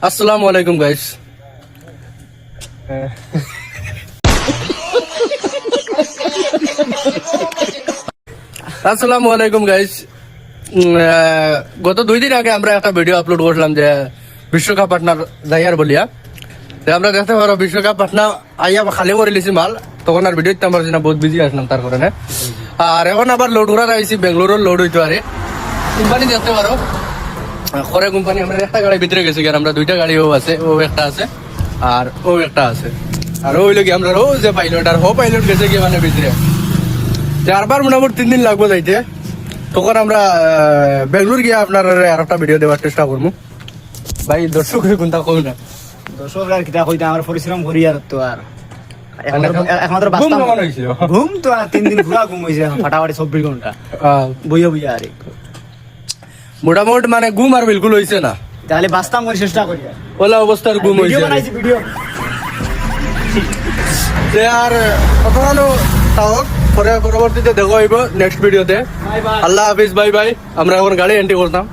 আসসালামু আলাইকুম গাইস। আসসালামু আলাইকুম গাইস। গত 2 দিন আগে আমরা একটা ভিডিও আপলোড করলাম যে বিশ্বকাপ পার্টনার যাইয়ার বলিয়া। আমরা দেখতে পারো বিশ্বকাপ পার্টনার আইয়া খালি করে লিছি মাল, তখন আর ভিডিও দিতে পারছি না, বহুত বিজি আসলাম তার কারণে। আর এখন আবার লোড করা আইছি, বেঙ্গালুরুর লোড হইতে পারে। কোম্পানি দেখতে পারো খরে কোম্পানি। আমরা একটা গাড়ি ভিতরে গেছি, আমরা 2টা গাড়ি ও আছে, ও একটা আছে আর ও একটা আছে। আর ওই লোক আমরা ও যে পাইলট আর ও পাইলট গেছে কি মানে ভিতরে 4বার মোটামুটি 3 দিন লাগবো যাইতে। তখন আমরা বেঙ্গালুরু গিয়ে আপনার আর একটা ভিডিও দেওয়ার চেষ্টা করবো। ভাই দর্শক কোনটা কই না দর্শক আর কিতা কইতা আমার পরিশ্রম করি আর তো আর একমাত্র ঘুম বাস্তব কেমন হয়েছিল? ঘুম তো আর 3 দিন পুরা ঘুম হইছে ফাটাফাটি 24 ঘন্টা বইয়া বইয়া আরে মোটামুটি মানে ঘুম আর বিলকুল হয়েছে না, তাহলে বাস্তব করে চেষ্টা করি ওলা অবস্থার ঘুম ভিডিও হয়েছে। বানাইছি ভিডিও আর কতখানো তাও পরে পরবর্তীতে দেখা হইব নেক্সট ভিডিওতে। বাই বাই আল্লাহ হাফিজ, বাই বাই। আমরা এখন গাড়ি এন্ট্রি করতাম।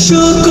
Sugar